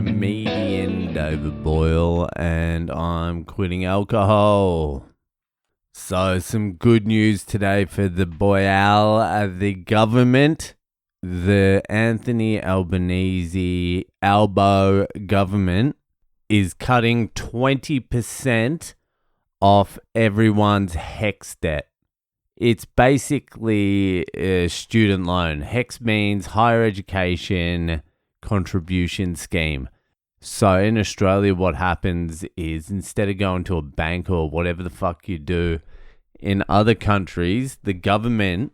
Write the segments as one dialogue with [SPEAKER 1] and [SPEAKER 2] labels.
[SPEAKER 1] comedian David Boyle, and I'm quitting alcohol. So some good news today for the Boyle, the government, the Anthony Albanese Albo government is cutting 20% off everyone's HECS debt. It's basically a student loan. HECS means higher education contribution scheme. So in Australia, what happens is instead of going to a bank or whatever the fuck you do, in other countries, the government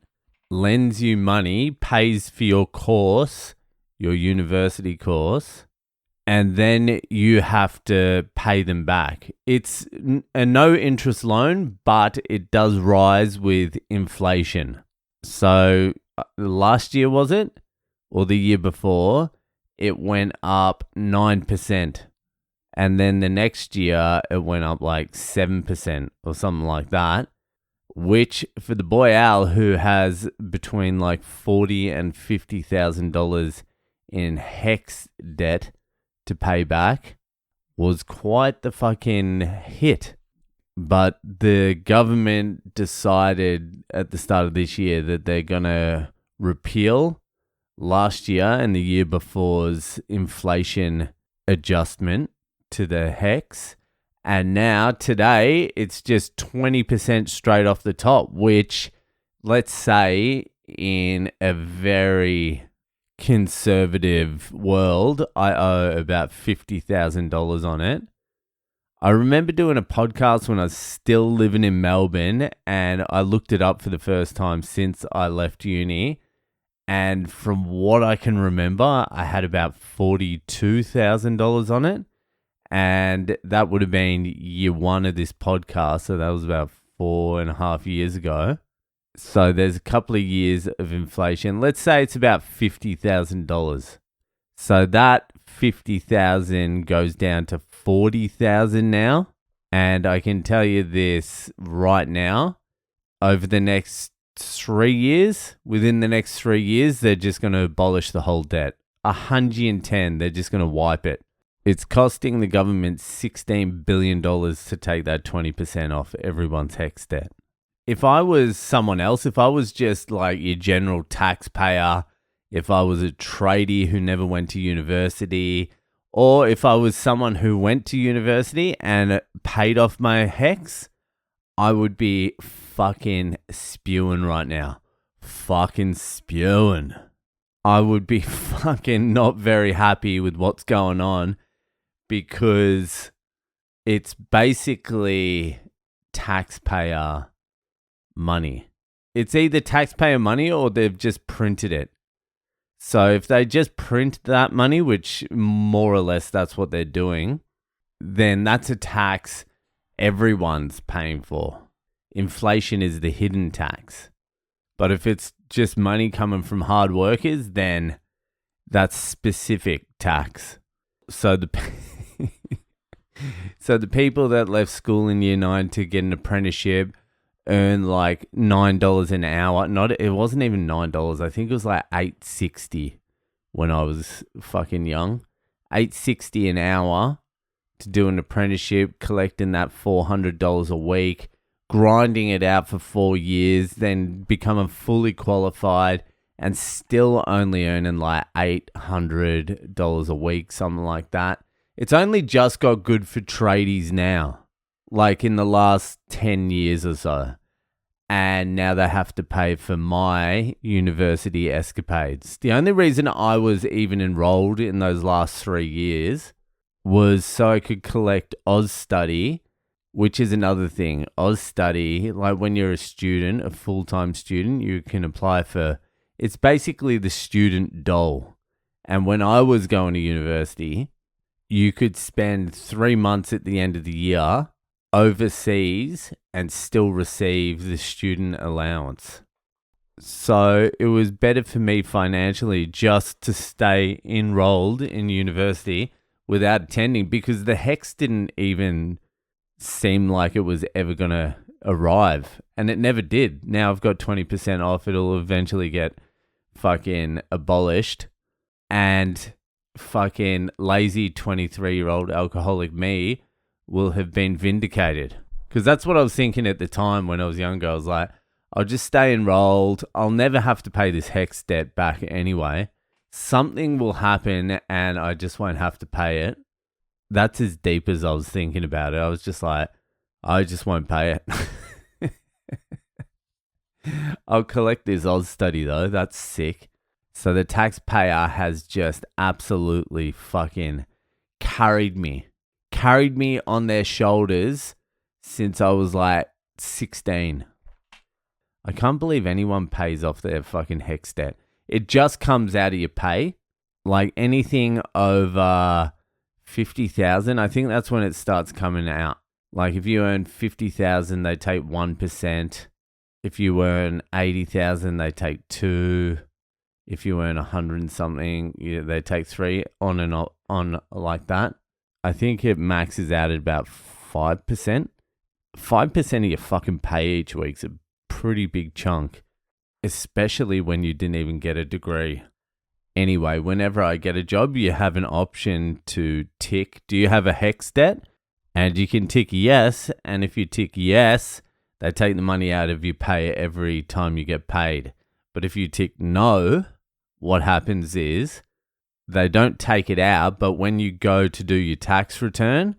[SPEAKER 1] lends you money, pays for your course, your university course, and then you have to pay them back. It's a no interest loan, but it does rise with inflation. So last year, was it? Or the year before, it went up 9%. And then the next year, it went up like 7% or something like that. Which for the boy Al, who has between like $40,000 and $50,000 in HECS debt to pay back, was quite the fucking hit. But the government decided at the start of this year that they're going to repeal last year and the year before's inflation adjustment to the HECS. And now today it's just 20% straight off the top, which, let's say in a very conservative world, I owe about $50,000 on it. I remember doing a podcast when I was still living in Melbourne, and I looked it up for the first time since I left uni. And from what I can remember, I had about $42,000 on it. And that would have been year one of this podcast. So that was about 4.5 years ago. So there's a couple of years of inflation. Let's say it's about $50,000. So that $50,000 goes down to $40,000 now. And I can tell you this right now, over the next 3 years, within the next 3 years, they're just going to abolish the whole debt. 110, they're just going to wipe it. It's costing the government $16 billion to take that 20% off everyone's HECS debt. If I was someone else, if I was just like your general taxpayer, if I was a tradie who never went to university, or if I was someone who went to university and paid off my HECS, I would be fucking spewing right now. Fucking spewing. I would be fucking not very happy with what's going on because it's basically taxpayer money. It's either taxpayer money or they've just printed it. So if they just print that money, which more or less that's what they're doing, then that's a tax everyone's paying for. Inflation is the hidden tax. But if it's just money coming from hard workers, then that's specific tax. So the people that left school in year 9 to get an apprenticeship earn like $9 an hour. It wasn't even $9. I think it was like $8.60 when I was fucking young. $8.60 an hour to do an apprenticeship, collecting that $400 a week, grinding it out for 4 years, then becoming fully qualified and still only earning like $800 a week, something like that. It's only just got good for tradies now, like in the last 10 years or so. And now they have to pay for my university escapades. The only reason I was even enrolled in those last 3 years was so I could collect Oz Study, which is another thing. Oz Study, like when you're a student, a full-time student, you can apply for, it's basically the student dole. And when I was going to university, you could spend 3 months at the end of the year overseas and still receive the student allowance. So it was better for me financially just to stay enrolled in university without attending, because the HECS didn't even seem like it was ever going to arrive, and it never did. Now I've got 20% off. It'll eventually get fucking abolished. And fucking lazy 23-year-old alcoholic me will have been vindicated. Because that's what I was thinking at the time when I was younger. I was like, I'll just stay enrolled. I'll never have to pay this HECS debt back anyway. Something will happen and I just won't have to pay it. That's as deep as I was thinking about it. I was just like, I just won't pay it. I'll collect this Oz study though. That's sick. So the taxpayer has just absolutely fucking carried me on their shoulders since I was like 16. I can't believe anyone pays off their fucking HECS debt. It just comes out of your pay. Like anything over 50,000, I think that's when it starts coming out. Like if you earn 50,000, they take 1%. If you earn 80,000, they take 2%. If you earn 100 and something, they take 3%, on and on like that. I think it maxes out at about 5%. 5% of your fucking pay each week's a pretty big chunk, especially when you didn't even get a degree. Anyway, whenever I get a job, you have an option to tick, do you have a HECS debt? And you can tick yes, and if you tick yes, they take the money out of your pay every time you get paid. But if you tick no, what happens is they don't take it out, but when you go to do your tax return,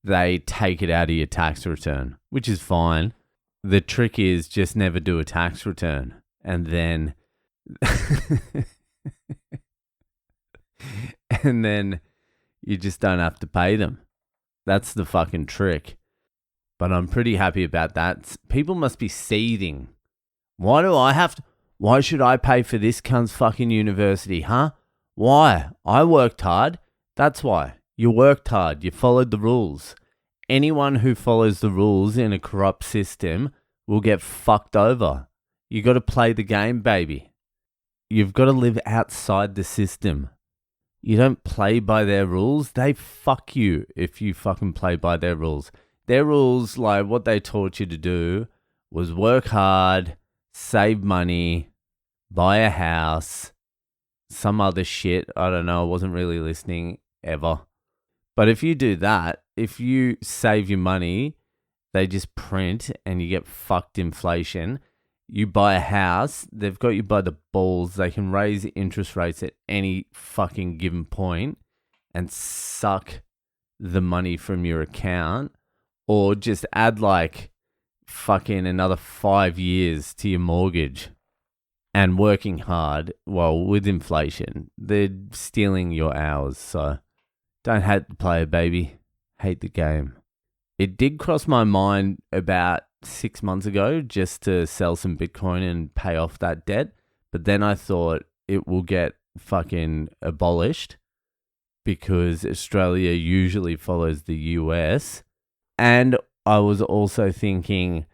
[SPEAKER 1] they take it out of your tax return, which is fine. The trick is just never do a tax return. And then and then you just don't have to pay them. That's the fucking trick. But I'm pretty happy about that. People must be seething. Why should I pay for this cunt's fucking university, huh? Why? I worked hard. That's why. You worked hard. You followed the rules. Anyone who follows the rules in a corrupt system will get fucked over. You got to play the game, baby. You've got to live outside the system. You don't play by their rules. They fuck you if you fucking play by their rules. Their rules, like what they taught you to do, was work hard, save money, buy a house, some other shit. I don't know. I wasn't really listening ever. But if you do that, if you save your money, they just print and you get fucked inflation. You buy a house, they've got you by the balls. They can raise interest rates at any fucking given point and suck the money from your account, or just add like fucking another 5 years to your mortgage. And working hard, well, with inflation, they're stealing your hours. So don't hate the player, baby. Hate the game. It did cross my mind about 6 months ago just to sell some Bitcoin and pay off that debt. But then I thought it will get fucking abolished because Australia usually follows the US. And I was also thinking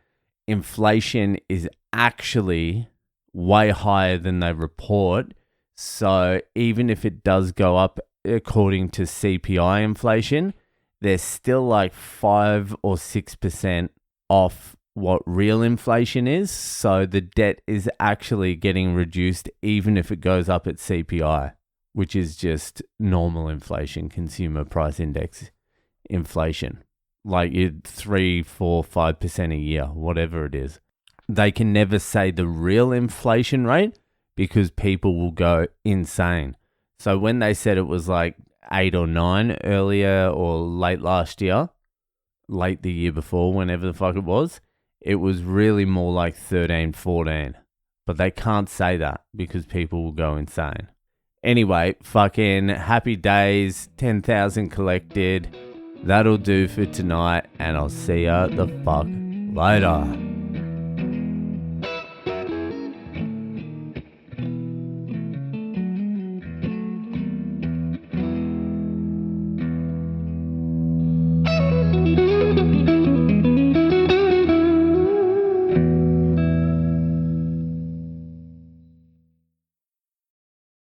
[SPEAKER 1] inflation is actually way higher than they report. So even if it does go up according to CPI inflation, they're still like 5 or 6% off what real inflation is. So the debt is actually getting reduced even if it goes up at CPI, which is just normal inflation, consumer price index inflation. Like 3, 4, 5% a year, whatever it is. They can never say the real inflation rate because people will go insane. So when they said it was like 8 or 9 earlier or late last year, late the year before, whenever the fuck it was really more like 13, 14. But they can't say that because people will go insane. Anyway, fucking happy days, 10,000 collected. That'll do for tonight, and I'll see ya the fuck later.